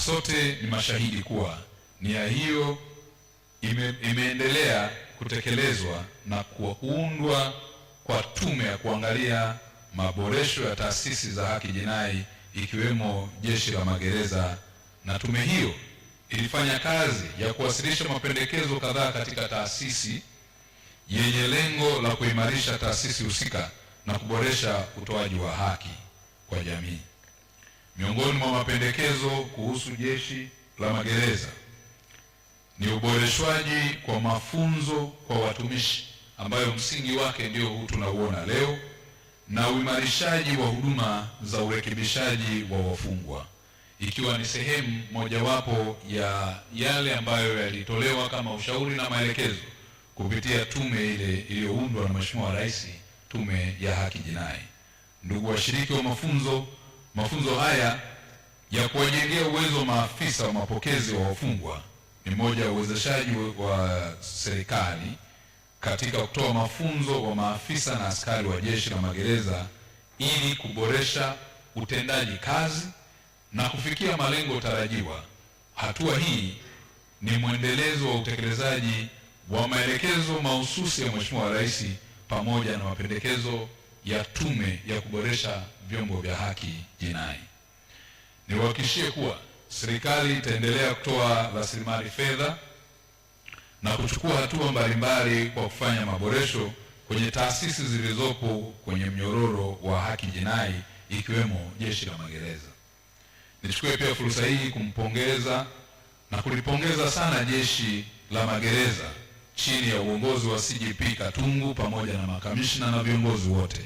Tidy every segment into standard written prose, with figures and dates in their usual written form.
sote ni mashahidi kuwa nia hiyo imeendelea kutekelezwa na kuundwa kwa tume ya kuangalia maboresho ya taasisi za haki jinai ikiwemo Jeshi la Magereza, na tume hiyo ilifanya kazi ya kuwasilisha mapendekezo kadhaa katika taasisi yenye lengo la kuimarisha taasisi husika na kuboresha utoaji wa haki kwa jamii. Miongoni mwa mapendekezo kuhusu Jeshi la Magereza ni uboreshwaji kwa mafunzo kwa watumishi ambayo msingi wake ndio huu tunauona leo, na uimarishaji wa huduma za urekebishaji wa wafungwa, ikiwa ni sehemu mojawapo ya yale ambayo yalitolewa kama ushauri na maelekezo kupitia tume ile iliyoundwa na Mheshimiwa Rais, Tume ya Haki Jinai. Ndugu washiriki wa mafunzo haya ya kuwajengea uwezo wa maafisa wa mapokezi wa wafungwa ni moja ya uwezeshaji wa serikali katika kutoa mafunzo wa maafisa na askari wa Jeshi la Magereza ili kuboresha utendaji kazi na kufikia malengo tarajiwa. Hatua hii ni mwendelezo wa utekelezaji wa maelekezo mahususi ya Mheshimiwa Rais pamoja na mapendekezo ya tume ya kuboresha vyombo vya haki jinai. Niwahakikishie kuwa serikali itaendelea kutoa rasilimali fedha na kuchukua hatua mbalimbali kwa kufanya maboresho kwenye taasisi zilizopo kwenye mnyororo wa haki jinai ikiwemo Jeshi la Magereza. Nichukue pia fursa hii kumpongeza na kulipongeza sana Jeshi la Magereza chini ya uongozi wa CGP Katungu pamoja na makamishna na viongozi wote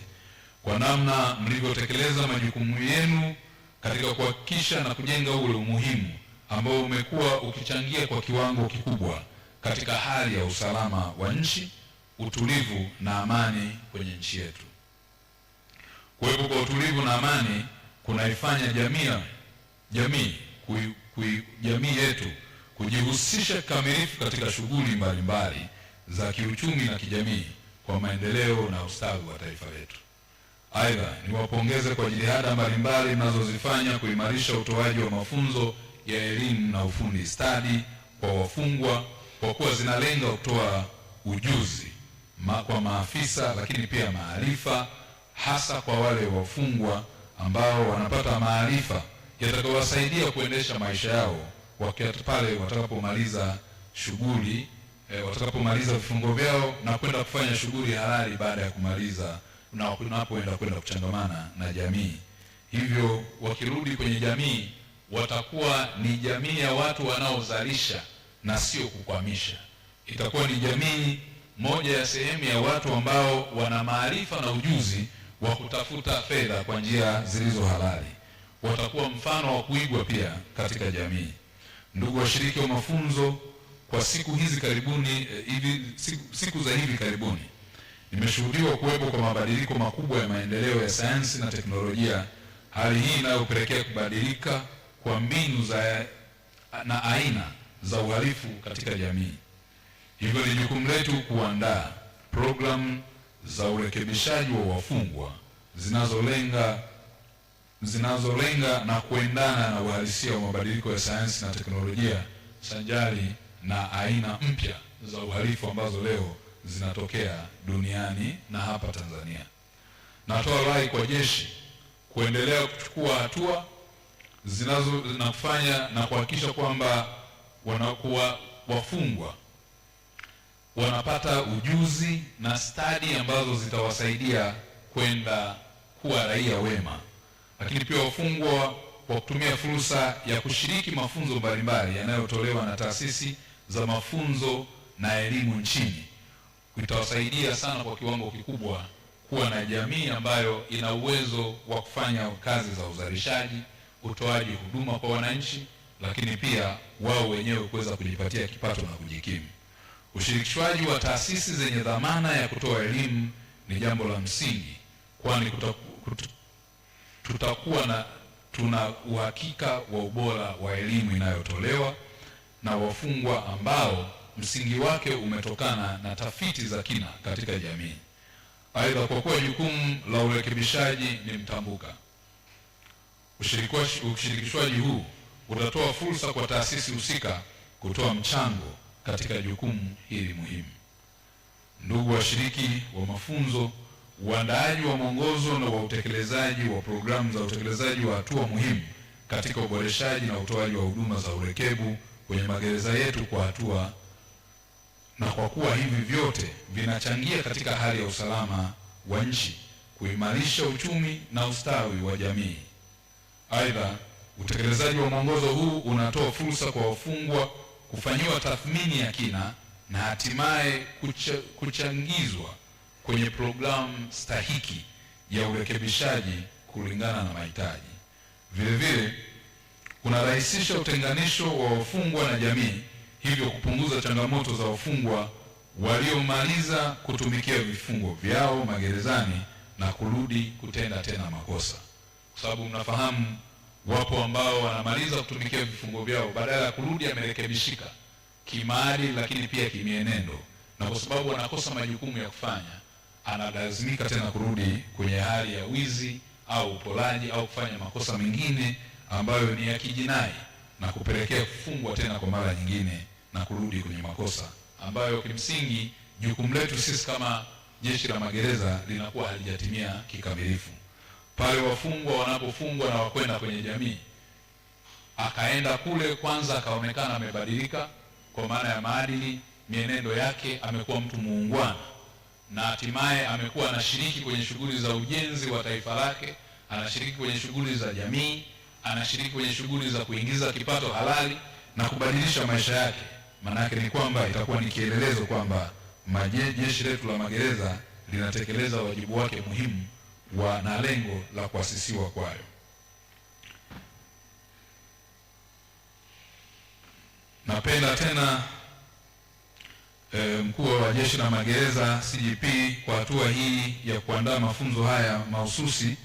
kwa namna mlivyotekeleza majukumu yenu katika kuhakikisha na kujenga ule umuhimu ambao umekuwa ukichangia kwa kiwango kikubwa katika hali ya usalama wa nchi, utulivu na amani kwenye nchi yetu. Kuwepo kwa utulivu na amani kunaifanya jamii yetu kujihusisha kikamilifu katika shughuli mbalimbali za kiuchumi na kijamii kwa maendeleo na ustawi wa taifa letu. Aidha, niwapongeze kwa jitihada mbalimbali mnazozifanya kuimarisha utoaji wa mafunzo ya elimu na ufundi stadi kwa wafungwa, kwa kuwa zinalenga kutoa ujuzi kwa maafisa, lakini pia maarifa, hasa kwa wale wafungwa ambao wanapata maarifa yatakayowasaidia kuendesha maisha yao wakati pale watakapomaliza shughuli watakapomaliza vifungo vyao na kwenda kufanya shughuli halali baada ya kumaliza na wanapoenda kwenda kuchangamana na jamii. Hivyo wakirudi kwenye jamii watakuwa ni jamii ya watu wanaozalisha na sio kukwamisha. Itakuwa ni jamii moja ya sehemu ya watu ambao wana maarifa na ujuzi wa kutafuta fedha kwa njia zilizo halali. Watakuwa mfano wa kuigwa pia katika jamii. Ndugu washiriki wa mafunzo, kwa siku za hivi karibuni nimeshuhudiwa kuwepo kwa mabadiliko makubwa ya maendeleo ya sayansi na teknolojia, hali hii inayopelekea kubadilika kwa mbinu na aina za uhalifu katika jamii. Hivyo ni jukumu letu kuandaa programu za urekebishaji wa wafungwa zinazolenga na kuendana na uhalisia wa mabadiliko ya sayansi na teknolojia sanjari na aina mpya za uhalifu ambazo leo zinatokea duniani na hapa Tanzania. Natoa rai kwa jeshi kuendelea kuchukua hatua zinafanya na kuhakikisha kwamba wafungwa wanapata ujuzi na stadi ambazo zitawasaidia kwenda kuwa raia wema, lakini pia wafungwa kwa kutumia fursa ya kushiriki mafunzo mbalimbali yanayotolewa na taasisi za mafunzo na elimu nchini itawasaidia sana kwa kiwango kikubwa kuwa na jamii ambayo ina uwezo wa kufanya kazi za uzalishaji, utoaji huduma kwa wananchi, lakini pia wao wenyewe kuweza kujipatia kipato na kujikimu. Ushirikishwaji wa taasisi zenye dhamana ya kutoa elimu ni jambo la msingi, kwani tuna uhakika wa ubora wa elimu inayotolewa na wafungwa ambao msingi wake umetokana na tafiti za kina katika jamii. Aidha, kwa kuwa jukumu la urekebishaji ni mtambuka, ushirikishwaji huu utatoa fursa kwa taasisi husika kutoa mchango katika jukumu hili muhimu. Ndugu washiriki wa mafunzo, uandaaji wa mwongozo na wa utekelezaji wa programu za utekelezaji wa hatua muhimu katika uboreshaji na utoaji wa huduma za urekebu kwenye magereza yetu kwa hatua, na kwa kuwa hivi vyote vinachangia katika hali ya usalama wa nchi, kuimarisha uchumi na ustawi wa jamii. Aidha, utekelezaji wa mwongozo huu unatoa fursa kwa wafungwa kufanyiwa tathmini ya kina na hatimaye kuchangizwa kwenye programu stahiki ya urekebishaji kulingana na mahitaji. Vile vile kunarahisisha utenganisho wa wafungwa na jamii, hivyo kupunguza changamoto za wafungwa waliomaliza kutumikia vifungo vyao magerezani na kurudi kutenda tena makosa, kwa sababu mnafahamu wapo ambao wanamaliza kutumikia vifungo vyao, badala ya kurudi amerekebishika kimaadili, lakini pia kimienendo, na kwa sababu anakosa majukumu ya kufanya, analazimika tena kurudi kwenye hali ya wizi au upolaji au kufanya makosa mengine ambayo ni ya kijinai, na kupelekea kufungwa tena kwa mara nyingine na kurudi kwenye makosa ambayo kimsingi jukumu letu sisi kama Jeshi la Magereza linakuwa halijatimia kikamilifu. Pale wafungwa wanapofungwa na wakwenda kwenye jamii, akaenda kule kwanza akaonekana amebadilika kwa maana ya maadili, mienendo yake, amekuwa mtu muungwana, na hatimaye amekuwa anashiriki kwenye shughuli za ujenzi wa taifa lake, anashiriki kwenye shughuli za jamii, anashiriki kwenye shughuli za kuingiza kipato halali na kubadilisha maisha yake. Maana yake ni kwamba itakuwa ni kielelezo kwamba jeshi letu la magereza linatekeleza wajibu wake muhimu na lengo la kuasisiwa kwayo. Napenda tena mkuu wa Jeshi la Magereza CGP kwa hatua hii ya kuandaa mafunzo haya mahususi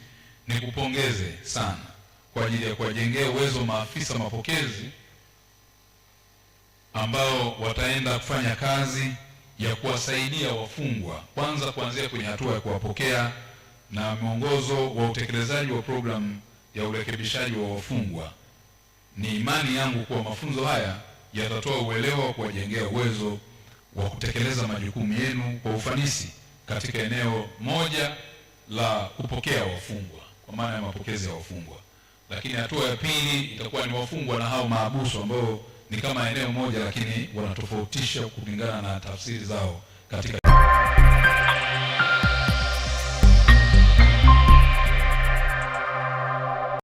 ni kupongeze sana kwa ajili ya kuwajengea uwezo maafisa mapokezi ambao wataenda kufanya kazi ya kuwasaidia wafungwa, kwanza kuanzia kwenye hatua ya kuwapokea na mwongozo wa utekelezaji wa programu ya urekebishaji wa wafungwa. Ni imani yangu kuwa mafunzo haya yatatoa uelewa wa kuwajengea uwezo wa kutekeleza majukumu yenu kwa ufanisi katika eneo moja la kupokea wafungwa, kwa maana ya mapokezi ya wafungwa. Lakini hatua ya pili itakuwa ni wafungwa na hao mahabusu ambao ni kama eneo moja, lakini wanatofautisha kulingana na tafsiri zao katika